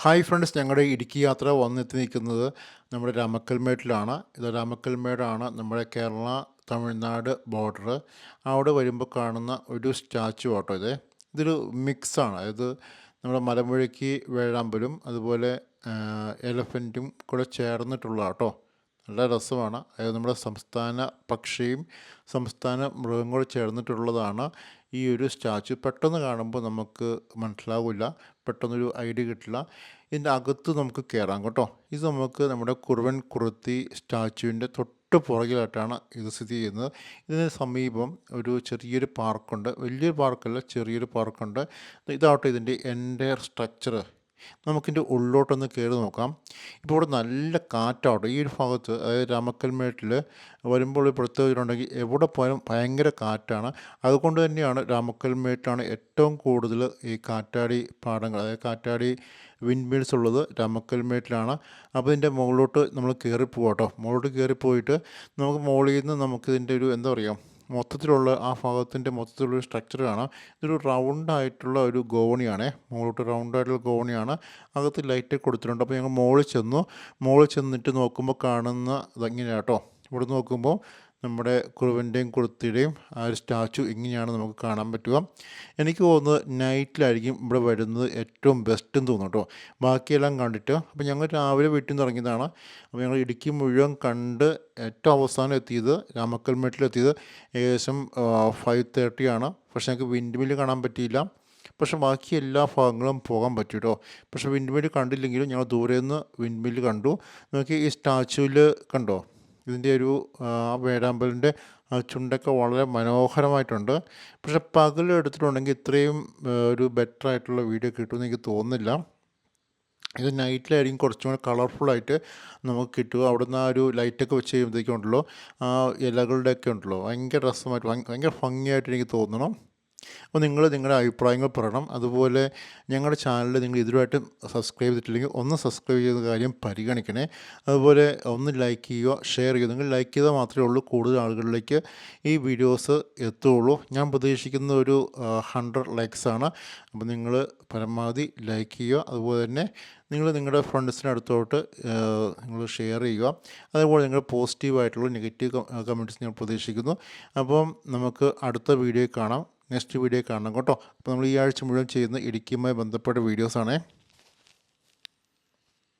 Hi friends, ഞങ്ങളുടെ ഇടുക്കി യാത്ര വന്നെത്തി നിൽക്കുന്നത് നമ്മുടെ രാമക്കൽമേട്ടിലാണ്. ഇത് രാമക്കൽമേടാണ് നമ്മുടെ കേരള തമിഴ്നാട് ബോർഡർ. അവിടെ വരുമ്പോൾ കാണുന്ന ഒരു സ്റ്റാച്ചു ആട്ടോ ഇതൊരു മിക്സാണ്. അതായത് നമ്മുടെ മലമ്പുഴയ്ക്ക് വേഴാമ്പലും അതുപോലെ എലഫൻറ്റും കൂടെ ചേർന്നിട്ടുള്ള കേട്ടോ. നല്ല രസമാണ്. അതായത് നമ്മുടെ സംസ്ഥാന പക്ഷിയും സംസ്ഥാന മൃഗങ്ങളും ചേർന്നിട്ടുള്ളതാണ് ഈ ഒരു സ്റ്റാച്ചു. പെട്ടെന്ന് കാണുമ്പോൾ നമുക്ക് മനസ്സിലാവില്ല, പെട്ടെന്നൊരു ഐഡിയ കിട്ടില്ല. ഇതിൻ്റെ അകത്ത് നമുക്ക് കയറാം കേട്ടോ. ഇത് നമുക്ക് നമ്മുടെ കുറുവൻ കുറുത്തി സ്റ്റാച്ചുവിൻ്റെ തൊട്ട് പുറകിലായിട്ടാണ് ഇത് സ്ഥിതി ചെയ്യുന്നത്. ഇതിന് സമീപം ഒരു ചെറിയൊരു പാർക്കുണ്ട്. വലിയൊരു പാർക്കല്ല, ചെറിയൊരു പാർക്കുണ്ട്. ഇതാവട്ടെ ഇതിൻ്റെ എൻ്റയർ സ്ട്രക്ചർ. നമുക്കിൻ്റെ ഉള്ളോട്ടൊന്ന് കയറി നോക്കാം. ഇപ്പോൾ ഇവിടെ നല്ല കാറ്റാവട്ടെ ഈ ഒരു ഭാഗത്ത്. അതായത് രാമക്കൽമേട്ടിൽ വരുമ്പോൾ ഒരു പ്രത്യേകതയുണ്ടെങ്കിൽ എവിടെ പോയാലും ഭയങ്കര കാറ്റാണ്. അതുകൊണ്ട് തന്നെയാണ് രാമക്കൽമേട്ടിലാണ് ഏറ്റവും കൂടുതൽ ഈ കാറ്റാടി പാടങ്ങൾ, അതായത് കാറ്റാടി വിൻഡ് മിൽസ് ഉള്ളത് രാമക്കൽമേട്ടിലാണ്. അപ്പോൾ ഇതിൻ്റെ മുകളിലോട്ട് നമ്മൾ കയറിപ്പോവാട്ടോ. മുകളിലോട്ട് കയറിപ്പോയിട്ട് നമുക്ക് മുകളിൽ നിന്ന് നമുക്കിതിൻ്റെ ഒരു എന്താ പറയുക, മൊത്തത്തിലുള്ള ആ ഭാഗത്തിൻ്റെ മൊത്തത്തിലുള്ളൊരു സ്ട്രക്ചർ കാണാം. ഇതൊരു റൗണ്ടായിട്ടുള്ള ഒരു ഗോവണിയാണേ, മുകളിലോട്ട് റൗണ്ടായിട്ടുള്ള ഗോവണിയാണ്. അകത്ത് ലൈറ്റ് കൊടുത്തിട്ടുണ്ട്. അപ്പോൾ ഞങ്ങൾ മുകളിൽ ചെന്നിട്ട് നോക്കുമ്പോൾ കാണുന്ന ഇതെങ്ങനെയാണ് കേട്ടോ. ഇവിടെ നോക്കുമ്പോൾ നമ്മുടെ കുറുവൻ്റെയും കുറുത്തിയുടെയും ആ ഒരു സ്റ്റാച്ചു ഇങ്ങനെയാണ് നമുക്ക് കാണാൻ പറ്റുക. എനിക്ക് തോന്നുന്നത് നൈറ്റിലായിരിക്കും ഇവിടെ വരുന്നത് ഏറ്റവും ബെസ്റ്റ് എന്ന് തോന്നുന്നു കേട്ടോ, ബാക്കിയെല്ലാം കണ്ടിട്ട്. അപ്പോൾ ഞങ്ങൾ രാവിലെ വീട്ടിൽ നിന്ന് ഇറങ്ങിയതാണ്. അപ്പോൾ ഞങ്ങൾ ഇടുക്കി മുഴുവൻ കണ്ട് ഏറ്റവും അവസാനം എത്തിയത് രാമക്കൽമേട്ടിലെത്തിയത് ഏകദേശം 5:30 ആണ്. പക്ഷേ ഞങ്ങൾക്ക് വിൻഡ് മില്ല് കാണാൻ പറ്റിയില്ല. പക്ഷേ ബാക്കി എല്ലാ ഭാഗങ്ങളും പോകാൻ പറ്റും കേട്ടോ. പക്ഷേ വിൻഡ് മില്ല് കണ്ടില്ലെങ്കിലും ഞങ്ങൾ ദൂരെ നിന്ന് വിൻഡ് മില്ല് കണ്ടു. നോക്കി ഈ സ്റ്റാച്ചുവിൽ കണ്ടോ, ഇതിൻ്റെ ഒരു വേഴാമ്പലിൻ്റെ ചുണ്ടൊക്കെ വളരെ മനോഹരമായിട്ടുണ്ട്. പക്ഷെ പകൽ എടുത്തിട്ടുണ്ടെങ്കിൽ ഇത്രയും ഒരു ബെറ്റർ ആയിട്ടുള്ള വീഡിയോ കിട്ടുമെന്ന് എനിക്ക് തോന്നുന്നില്ല. ഇത് നൈറ്റിലായിരിക്കും കുറച്ചും കൂടെ കളർഫുള്ളായിട്ട് നമുക്ക് കിട്ടുക. അവിടുന്ന് ആ ഒരു ലൈറ്റൊക്കെ വെച്ച് കഴിയുമ്പോഴത്തേക്കും ഉണ്ടല്ലോ, ആ ഇലകളുടെയൊക്കെ ഉണ്ടല്ലോ, ഭയങ്കര രസമായിട്ട് ഭയങ്കര ഭംഗിയായിട്ട് എനിക്ക് തോന്നണം. അപ്പോൾ നിങ്ങൾ നിങ്ങളുടെ അഭിപ്രായങ്ങൾ പറയണം. അതുപോലെ ഞങ്ങളുടെ ചാനൽ നിങ്ങൾ ഇതുവരെയായിട്ട് സബ്സ്ക്രൈബ് ചെയ്തിട്ടില്ലെങ്കിൽ ഒന്ന് സബ്സ്ക്രൈബ് ചെയ്യുന്ന കാര്യം പരിഗണിക്കണേ. അതുപോലെ ഒന്ന് ലൈക്ക് ചെയ്യുക, ഷെയർ ചെയ്യുക. നിങ്ങൾ ലൈക്ക് ചെയ്താൽ മാത്രമേ ഉള്ളൂ കൂടുതൽ ആളുകളിലേക്ക് ഈ വീഡിയോസ് എത്തുകയുള്ളൂ. ഞാൻ പ്രതീക്ഷിക്കുന്ന ഒരു 100 ലൈക്സാണ്. അപ്പോൾ നിങ്ങൾ പരമാവധി ലൈക്ക് ചെയ്യുക. അതുപോലെ തന്നെ നിങ്ങൾ നിങ്ങളുടെ ഫ്രണ്ട്സിനടുത്തോട്ട് നിങ്ങൾ ഷെയർ ചെയ്യുക. അതുപോലെ നിങ്ങൾ പോസിറ്റീവായിട്ടുള്ള നെഗറ്റീവ് കമൻറ്റ്സ് ഞാൻ പ്രതീക്ഷിക്കുന്നു. അപ്പം നമുക്ക് അടുത്ത വീഡിയോ കാണാം, നെക്സ്റ്റ് വീഡിയോ കാണണം കേട്ടോ. അപ്പോൾ നമ്മൾ ഈ ആഴ്ച മുഴുവൻ ചെയ്യുന്ന ഇടുക്കിയുമായി ബന്ധപ്പെട്ട വീഡിയോസാണേ.